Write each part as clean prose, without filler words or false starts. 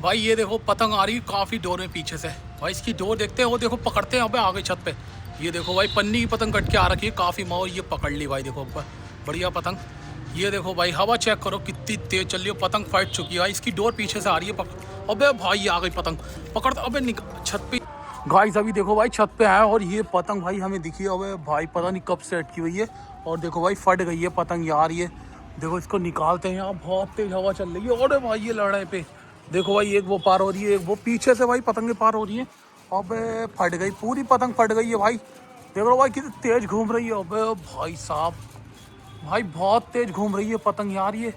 भाई ये देखो पतंग आ रही है काफ़ी डोर में पीछे से। भाई इसकी डोर देखते हैं, वो देखो पकड़ते हैं। अबे आ गई छत पे। ये देखो भाई पन्नी की पतंग कट के आ रखी है काफ़ी माओ, ये पकड़ ली भाई। देखो बढ़िया पतंग। ये देखो भाई हवा चेक करो कितनी तेज चल रही है, पतंग फट चुकी है भाई। इसकी डोर पीछे से आ रही है अबे भाई आ गई पतंग पकड़। अबे छत पे गाइस अभी देखो भाई छत पे आया और ये पतंग भाई हमें दिखी है। अबे भाई पता नहीं कब से अटकी हुई है और देखो भाई फट गई है पतंग यार। ये देखो इसको निकालते हैं, यहाँ बहुत तेज हवा चल रही है। और भाई ये लड़ाई पे देखो भाई एक वो पार हो रही है, एक वो पीछे से भाई पतंगे पार हो रही है। अबे फट गई, पूरी पतंग फट गई है भाई। देख लो भाई कितनी तेज घूम रही है। अबे भाई साहब भाई बहुत तेज घूम रही है पतंग यार। ये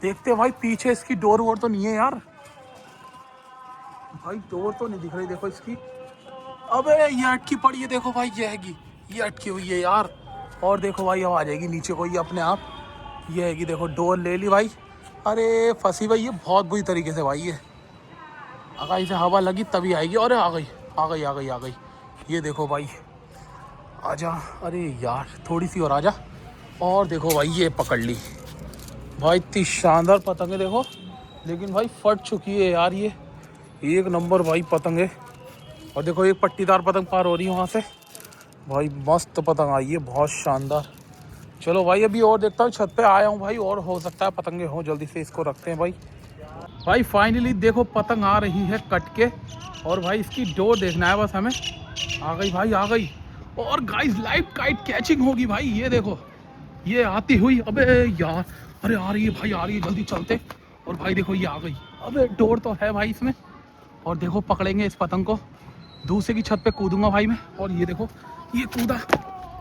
देखते भाई पीछे इसकी डोर वोर तो नहीं है यार। भाई डोर तो नहीं दिख रही देखो इसकी। अबे ये अटकी पड़ी है देखो भाई, ये अटकी हुई है यार। और देखो भाई अब आ जाएगी नीचे को ये अपने आप। ये हैगी देखो डोर ले ली भाई। अरे फंसी भाई ये बहुत बुरी तरीके से भाई। ये अगर इसे हवा लगी तभी आएगी। अरे आ गई आ गई आ गई आ गई। ये देखो भाई आजा। अरे यार थोड़ी सी और आजा। और देखो भाई ये पकड़ ली भाई। इतनी शानदार पतंग है देखो, लेकिन भाई फट चुकी है यार। ये एक नंबर भाई पतंग है। और देखो एक पट्टीदार पतंग पार हो रही है वहाँ से भाई। मस्त पतंग आई है, बहुत शानदार। चलो भाई अभी और देखता हूँ, छत पे आया हूँ भाई, और हो सकता है पतंगे हो। जल्दी से इसको रखते हैं भाई। भाई फाइनली देखो पतंग आ रही है कट के। और भाई इसकी डोर देखना है बस हमें। आ गई भाई आ गई। और गाइस लाइव काइट कैचिंग होगी भाई। ये देखो ये आती हुई। अबे यार अरे आ रही है भाई आ रही है, जल्दी चलते। और भाई देखो ये आ गई। अबे डोर तो है भाई इसमें। और देखो पकड़ेंगे इस पतंग को, दूसरे की छत पे कूदूंगा भाई मैं। और ये देखो ये कूदा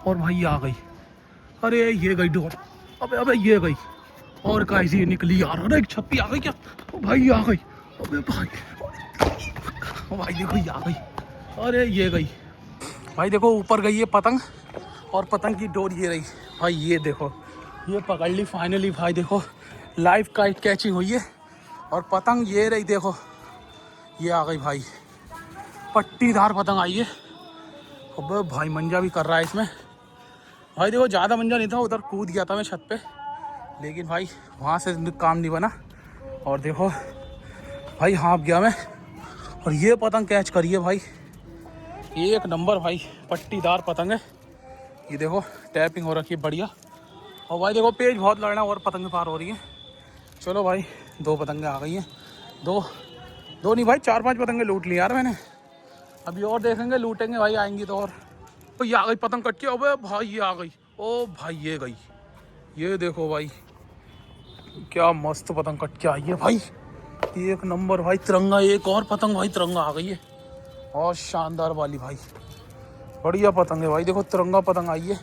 और भाई ये आ गई। अरे ये गई डोर। अबे अबे ये गई। और गाइस ये निकली यार। अरे एक छत पे आ गई क्या? ओ भाई ये आ गई। अबे भाई ओ भाई देखो ये आ गई। अरे ये गई भाई। देखो ऊपर गई है पतंग और पतंग की डोर ये रही भाई। ये देखो ये पकड़ ली फाइनली भाई। देखो लाइव काइट कैचिंग हुई है और पतंग ये रही। देखो ये आ गई भाई, पट्टीदार पतंग आई है। अबे भाई मंजा भी कर रहा है इसमें भाई। देखो ज़्यादा मंजा नहीं था, उधर कूद गया था मैं छत पे, लेकिन भाई वहाँ से काम नहीं बना। और देखो भाई हाँप गया मैं और ये पतंग कैच करिए भाई। एक नंबर भाई पट्टीदार पतंग है। ये देखो टैपिंग हो रखी है बढ़िया। और भाई देखो पेज बहुत लड़ना और पतंग पार हो रही है। चलो भाई दो पतंगे आ गई हैं। दो नहीं भाई 4-5 पतंगे लूट ली यार मैंने। अभी और देखेंगे लूटेंगे भाई, आएंगी तो। और तो ये आ गई पतंग कट के। अबे भाई ये आ गई। ओ भाई ये गई। ये देखो भाई क्या मस्त पतंग कट के आई है भाई। एक नंबर भाई तिरंगा। एक और पतंग भाई तिरंगा आ गई है और शानदार वाली भाई। बढ़िया पतंग है भाई। देखो तिरंगा पतंग आई है।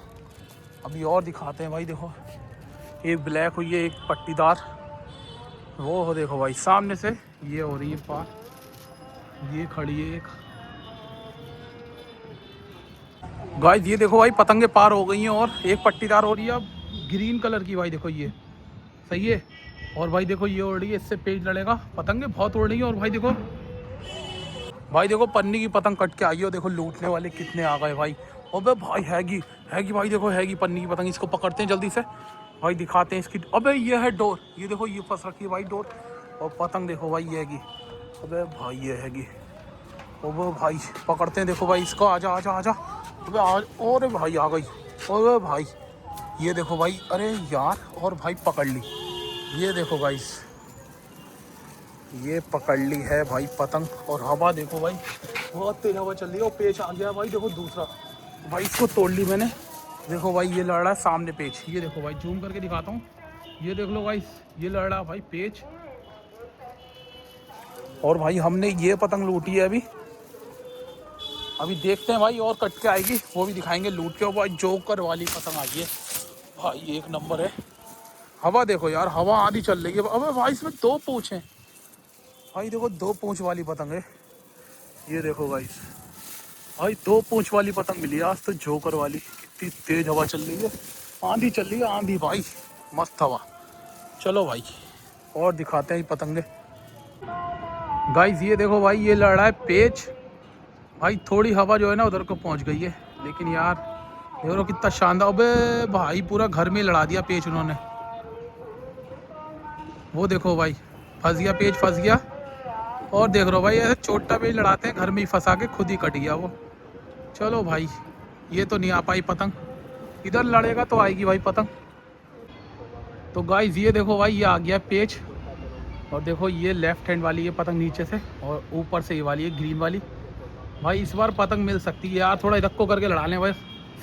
अभी और दिखाते हैं भाई। देखो एक ब्लैक हुई है, एक पट्टीदार। वो हो देखो भाई सामने से ये हो रही है पार। ये खड़ी है एक। गाइस ये देखो भाई पतंगे पार हो गई हैं और एक पट्टीदार हो रही है अब ग्रीन कलर की भाई। देखो ये सही है। और भाई देखो ये उड़ रही है, इससे पेज लड़ेगा। पतंगे बहुत उड़ रही है। और भाई देखो पन्नी की पतंग कट के आई है। देखो लूटने वाले कितने आ गए भाई। अबे भाई हैगी भाई। देखो हैगी पन्नी की पतंग। इसको पकड़ते हैं जल्दी से भाई, दिखाते हैं इसकी। अबे ये है डोर। ये देखो ये फंस रखी है भाई डोर। और पतंग देखो भाई ये हैगी। अबे भाई ये हैगी। अबे भाई पकड़ते हैं देखो भाई इसको। आजा आजा आजा। अबे और भाई आ गई। अबे भाई ये देखो भाई। अरे यार और भाई पकड़ ली। ये देखो गाइस ये पकड़ ली है भाई पतंग। और हवा देखो भाई बहुत तेज हवा चल रही है। और पेच आ गया भाई। देखो दूसरा भाई इसको तोड़ ली मैंने। देखो भाई ये लड़ रहा है सामने पेच। ये देखो भाई जूम करके दिखाता हूँ। ये देख लो गाइस ये लड़ रहा भाई पेच। और भाई हमने ये पतंग लूटी है अभी देखते हैं भाई और कट के आएगी वो भी दिखाएंगे लूट के। और भाई जोकर वाली पतंग आई है भाई, एक नंबर है। हवा देखो यार, हवा आधी चल रही है। अबे भाई इसमें 2 पूंछ हैं भाई। देखो 2 पूंछ वाली पतंग है। ये देखो गाइस भाई 2 पूंछ वाली पतंग मिली है आज तो, जोकर वाली। कितनी तेज हवा चल रही है, आंधी चल रही है आंधी भाई, मस्त हवा। चलो भाई और दिखाते हैं पतंगे। गाइस ये देखो भाई ये लड़ रहा है पेच भाई। थोड़ी हवा जो है ना उधर को पहुंच गई है, लेकिन यार देखो कितना शानदार। अबे भाई पूरा घर में लड़ा दिया पेच उन्होंने। वो देखो भाई फंस गया पेच, फंस गया। और देख रहे हो भाई ऐसे चोटा पे ही लड़ाते हैं, घर में ही फंसा के खुद ही कट गया वो। चलो भाई ये तो नहीं आ पाई पतंग, इधर लड़ेगा तो आएगी भाई पतंग। तो गाइस ये देखो भाई ये आ गया पेच, और देखो ये लेफ्ट हैंड वाली ये पतंग नीचे से, और ऊपर से ये वाली है ग्रीन वाली। भाई इस बार पतंग मिल सकती है यार, थोड़ा इधर को करके लड़ा लें भाई,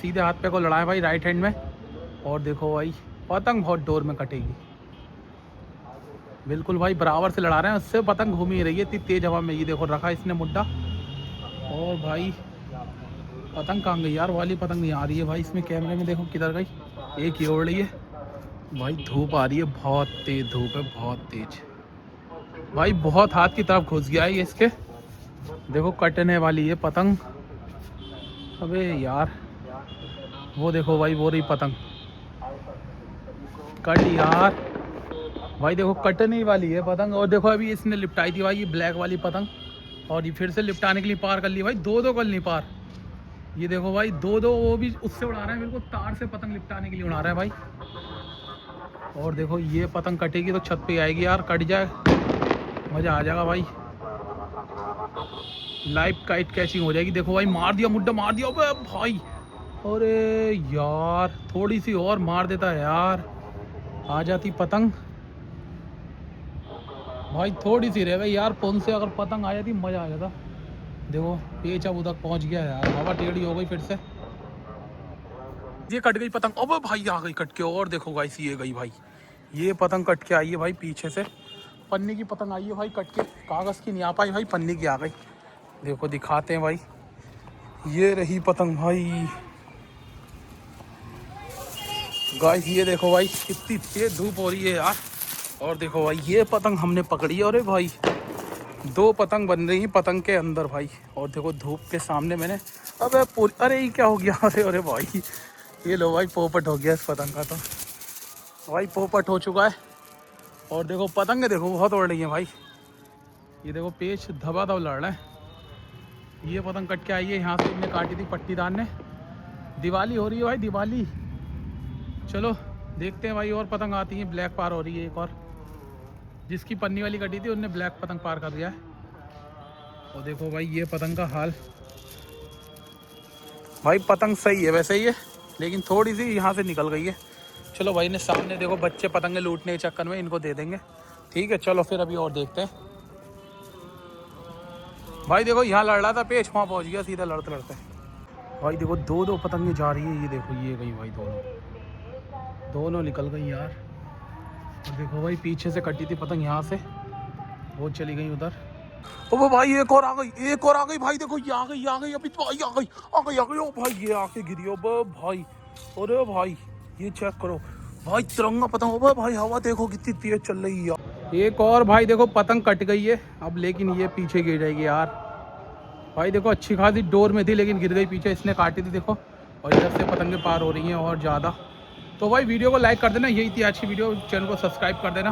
सीधे हाथ पे को लड़ाएं भाई राइट हैंड में। और देखो भाई पतंग बहुत डोर में कटेगी, बिल्कुल भाई बराबर से लड़ा रहे हैं, उससे पतंग घूम ही रही है इतनी तेज हवा में। ये देखो रखा इसने मुड्डा, और भाई पतंग कहाँ गई यार, वाली पतंग नहीं आ रही है भाई इसमें, कैमरे में देखो किधर गई, एक ही उड़ रही है। भाई धूप आ रही है, बहुत तेज धूप है, बहुत तेज भाई, बहुत हाथ की तरफ घुस गया है ये इसके। देखो कटने वाली है पतंग, अबे यार वो देखो भाई वो रही पतंग, कट यार भाई, देखो कटने ही वाली है पतंग। और देखो अभी इसने लिपटाई थी भाई ये ब्लैक वाली पतंग, और ये फिर से लिपटाने के लिए पार कर ली भाई, दो कर ली पार। ये देखो भाई दो वो भी उससे उड़ा रहे हैं, बिल्कुल तार से पतंग लिपटाने के लिए उड़ा रहा है भाई। और देखो ये पतंग कटेगी तो छत पे आएगी यार, कट जाए मज़ा आ जाएगा भाई, लाइव काइट कैचिंग हो जाएगी। देखो भाई मार दिया मुड्डा, मार दिया भाई, अरे यार थोड़ी सी और मार देता है यार, आ जाती पतंग भाई, थोड़ी सी रह गई यार, पुन से अगर पतंग आ जाती मज़ा आ जाता। देखो पेच अब उधर पहुंच गया यार, हवा टेढ़ी हो गई फिर से, ये कट गई पतंग, अब भाई आ गई कट के। और देखो गाइस ये गई भाई, ये पतंग कट के आई है भाई पीछे से, पन्नी की पतंग आई है भाई कट के, कागज़ की नहीं आ पाई भाई, पन्नी की आ गई। देखो दिखाते हैं भाई, ये रही पतंग भाई। गाइस ये देखो भाई कितनी तेज धूप हो रही है यार, और देखो भाई ये पतंग हमने पकड़ी है, अरे भाई दो पतंग बन रही हैं पतंग के अंदर भाई। और देखो धूप के सामने मैंने, अबे अरे ये क्या हो गया, अरे अरे भाई ये लो भाई पोपट हो गया इस पतंग का, तो भाई पोपट हो चुका है। और देखो पतंगे देखो बहुत उड़ रही हैं भाई, ये देखो पेच धबाधब लड़ रहा है। ये पतंग कट के आई है यहाँ से, इनने काटी थी पट्टीदार ने। दिवाली हो रही है भाई दिवाली, चलो देखते हैं भाई और पतंग आती हैं। ब्लैक पार हो रही है एक और, जिसकी पन्नी वाली कटी थी उनने ब्लैक पतंग पार कर दिया है। और देखो भाई ये पतंग का हाल, भाई पतंग सही है वैसे ही है, लेकिन थोड़ी सी यहाँ से निकल गई है। चलो भाई ने सामने देखो बच्चे पतंगे लूटने के चक्कर में इनको दे देंगे, ठीक है। चलो फिर अभी और देखते हैं भाई। देखो यहाँ लड़ रहा था पेच, वहाँ पहुँच गया सीधा लड़ते लड़ते भाई। देखो दो पतंगे जा रही है, ये देखो ये गई भाई, दोनों निकल गई यार। और देखो भाई पीछे से कटी थी पतंग यहाँ से, वो चली गई उधर। ओ भाई एक और आ गई, एक और आ गई भाई, देखो ये आ गई अभी तो, आ गई ओ भाई ये आके गिरी ओ भाई। अरे भाई ये चेक करो भाई, तिरंगा पतंग हो भाई, हवा देखो कितनी तेज चल रही है यार। एक और भाई देखो पतंग कट गई है अब, लेकिन ये पीछे गिर जाएगी यार भाई। देखो अच्छी खासी डोर में थी लेकिन गिर गई पीछे, इसने काटी थी देखो, और इधर से पतंगे पार हो रही हैं और ज़्यादा। तो भाई वीडियो को लाइक कर देना, यही थी आज की वीडियो, चैनल को सब्सक्राइब कर देना।